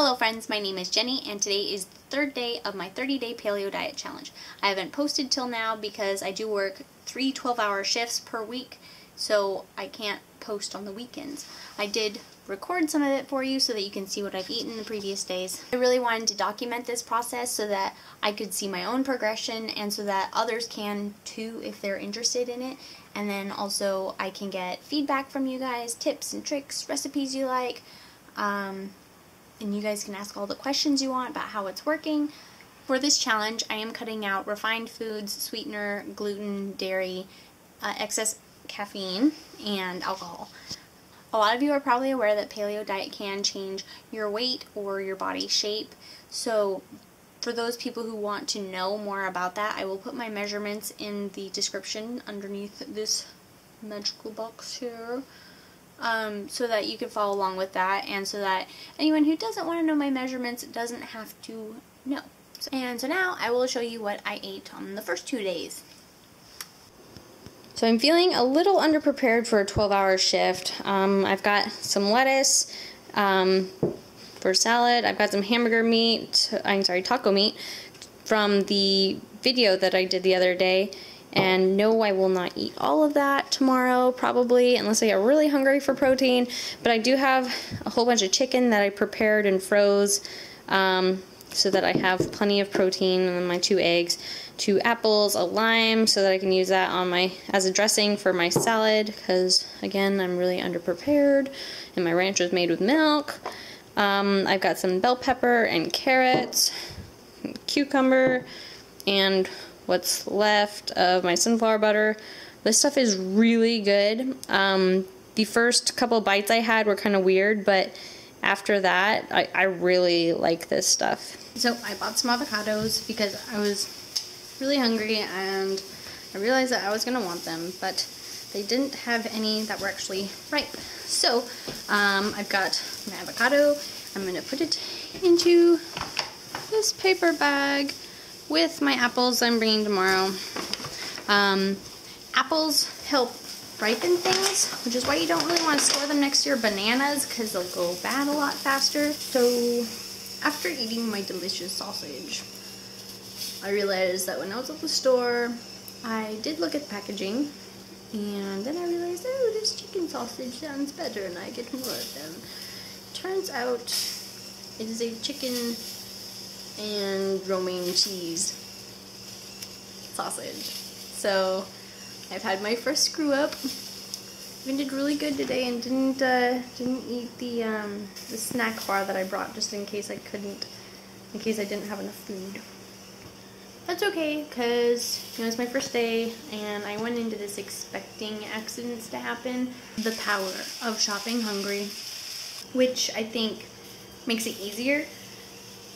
Hello friends, my name is Jenny and today is the third day of my 30-day paleo diet challenge. I haven't posted till now because I do work 3 12-hour shifts per week, so I can't post on the weekends. I did record some of it for you so that you can see what I've eaten the previous days. I really wanted to document this process so that I could see my own progression and so that others can too if they're interested in it. And then also I can get feedback from you guys, tips and tricks, recipes you like, and you guys can ask all the questions you want about how it's working. For this challenge, I am cutting out refined foods, sweetener, gluten, dairy, excess caffeine, and alcohol. A lot of you are probably aware that paleo diet can change your weight or your body shape. So for those people who want to know more about that, I will put my measurements in the description underneath this magical box here. So that you can follow along with that, and so that anyone who doesn't want to know my measurements doesn't have to know. And so now I will show you what I ate on the first 2 days. So I'm feeling a little underprepared for a 12-hour shift. I've got some lettuce for salad. I've got some taco meat from the video that I did the other day. And no, I will not eat all of that tomorrow, probably, unless I get really hungry for protein. But I do have a whole bunch of chicken that I prepared and froze so that I have plenty of protein, and then my 2 eggs, 2 apples, a lime, so that I can use that on as a dressing for my salad, because, again, I'm really underprepared, and my ranch was made with milk. I've got some bell pepper and carrots, cucumber, and what's left of my sunflower butter. This stuff is really good. The first couple bites I had were kind of weird, but after that, I really like this stuff. So I bought some avocados because I was really hungry and I realized that I was gonna want them, but they didn't have any that were actually ripe. So I've got my avocado. I'm gonna put it into this paper bag with my apples I'm bringing tomorrow. Apples help ripen things, which is why you don't really want to store them next to your bananas because they'll go bad a lot faster. So after eating my delicious sausage, I realized that when I was at the store, I did look at the packaging, and then I realized, oh, this chicken sausage sounds better and I get more of them. Turns out it is a chicken and romaine cheese sausage. So I've had my first screw up. I did really good today and didn't eat the snack bar that I brought just in case I didn't have enough food. That's okay, because it's my first day and I went into this expecting accidents to happen. The power of shopping hungry, which I think makes it easier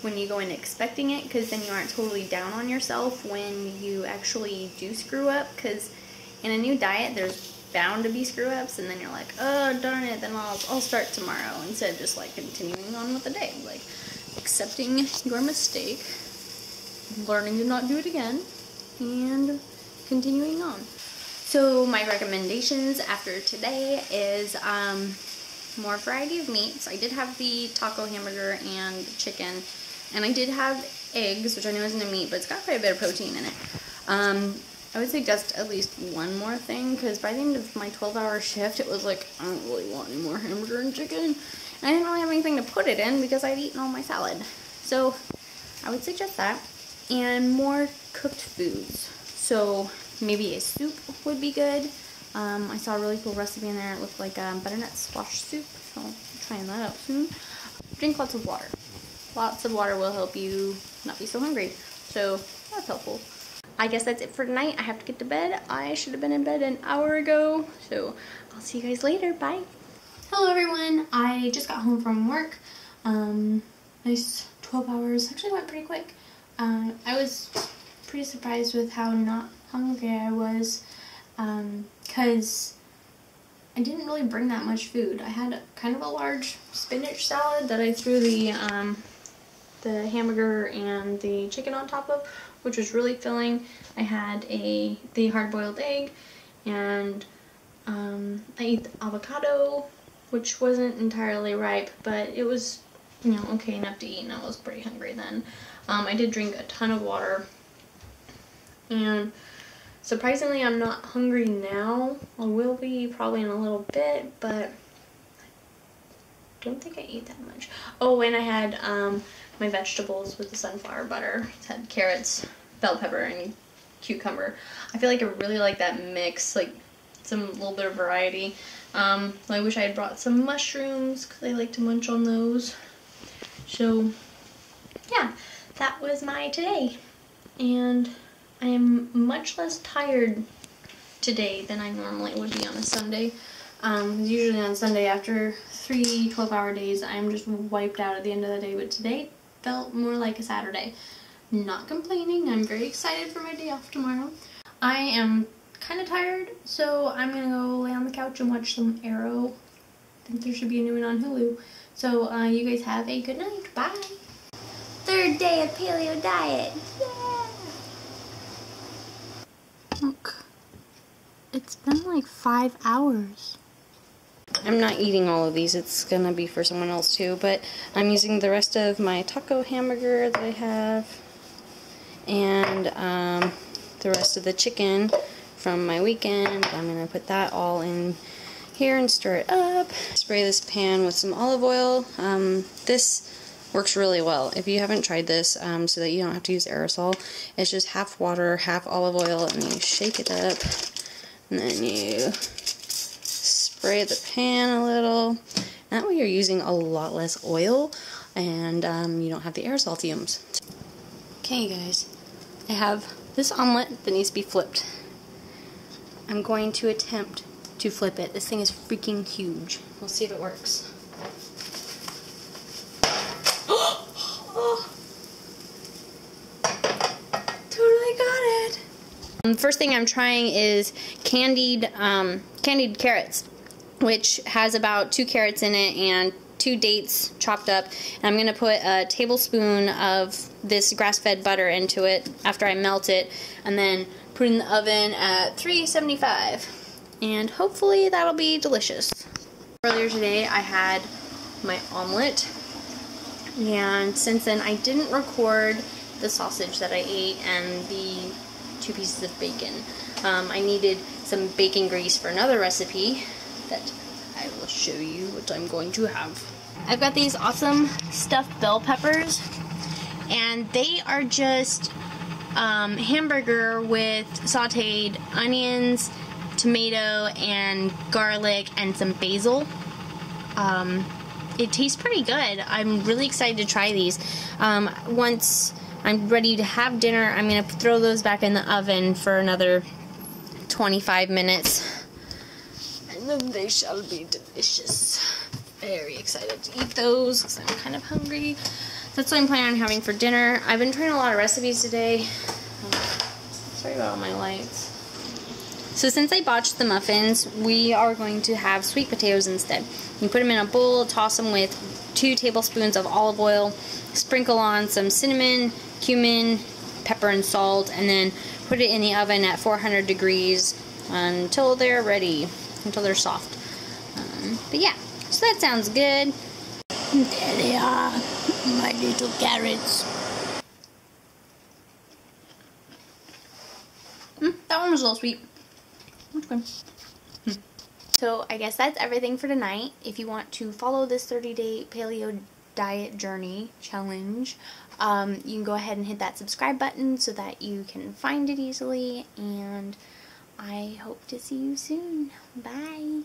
when you go in expecting it, because then you aren't totally down on yourself when you actually do screw up, because in a new diet there's bound to be screw ups, and then you're like, oh darn it, then I'll start tomorrow, instead of just like continuing on with the day, like accepting your mistake, learning to not do it again, and continuing on. So my recommendations after today is more variety of meats. I did have the taco hamburger and chicken, and I did have eggs, which I know isn't a meat, but it's got quite a bit of protein in it. I would suggest at least one more thing, because by the end of my 12-hour shift, it was like, I don't really want any more hamburger and chicken. And I didn't really have anything to put it in because I'd eaten all my salad. So I would suggest that. And more cooked foods. So maybe a soup would be good. I saw a really cool recipe in there. It looked like butternut squash soup, so I'm trying that out soon. Drink lots of water. Lots of water will help you not be so hungry, so that's helpful. I guess that's it for tonight. I have to get to bed. I should have been in bed an hour ago, so I'll see you guys later. Bye. Hello everyone. I just got home from work. Nice 12 hours. Actually went pretty quick. I was pretty surprised with how not hungry I was, because I didn't really bring that much food. I had kind of a large spinach salad that I threw the hamburger and the chicken on top of, which was really filling. I had the hard-boiled egg, and I ate the avocado, which wasn't entirely ripe, but it was you know, okay enough to eat, and I was pretty hungry then. I did drink a ton of water, and surprisingly I'm not hungry now. I will be probably in a little bit, but I don't think I ate that much. Oh, and I had my vegetables with the sunflower butter. It had carrots, bell pepper, and cucumber. I feel like I really like that mix, like some little bit of variety. I wish I had brought some mushrooms because I like to munch on those. So yeah, that was my today, and I am much less tired today than I normally would be on a Sunday. Usually on Sunday after 3 12-hour days I'm just wiped out at the end of the day, but today felt more like a Saturday. Not complaining. I'm very excited for my day off tomorrow. I am kind of tired, so I'm gonna go lay on the couch and watch some Arrow. I think there should be a new one on Hulu. So you guys have a good night. Bye. Third day of paleo diet. Yeah. Look, it's been like 5 hours. I'm not eating all of these. It's gonna be for someone else too, but I'm using the rest of my taco hamburger that I have, and the rest of the chicken from my weekend. I'm gonna put that all in here and stir it up. Spray this pan with some olive oil. This works really well. If you haven't tried this, so that you don't have to use aerosol, it's just half water, half olive oil, and you shake it up, and then you spray the pan a little. That way you're using a lot less oil, and you don't have the aerosol fumes. Okay guys, I have this omelet that needs to be flipped. I'm going to attempt to flip it. This thing is freaking huge. We'll see if it works. Oh, totally got it. The first thing I'm trying is candied carrots, which has about 2 carrots in it and 2 dates chopped up. And I'm gonna put a tablespoon of this grass-fed butter into it after I melt it, and then put it in the oven at 375. And hopefully that'll be delicious. Earlier today I had my omelet, and since then I didn't record the sausage that I ate and the 2 pieces of bacon. I needed some bacon grease for another recipe that I will show you what I'm going to have. I've got these awesome stuffed bell peppers, and they are just hamburger with sauteed onions, tomato, and garlic, and some basil. It tastes pretty good. I'm really excited to try these. Once I'm ready to have dinner, I'm going to throw those back in the oven for another 25 minutes. And then they shall be delicious. Very excited to eat those because I'm kind of hungry. That's what I'm planning on having for dinner. I've been trying a lot of recipes today. Sorry about all my lights. So since I botched the muffins, we are going to have sweet potatoes instead. You put them in a bowl, toss them with 2 tablespoons of olive oil, sprinkle on some cinnamon, cumin, pepper, and salt, and then put it in the oven at 400 degrees until they're ready, until they're soft. But yeah, so that sounds good. There they are, my little carrots. That one was a little sweet. Okay. So I guess that's everything for tonight. If you want to follow this 30-day paleo diet journey challenge, you can go ahead and hit that subscribe button so that you can find it easily, and I hope to see you soon. Bye.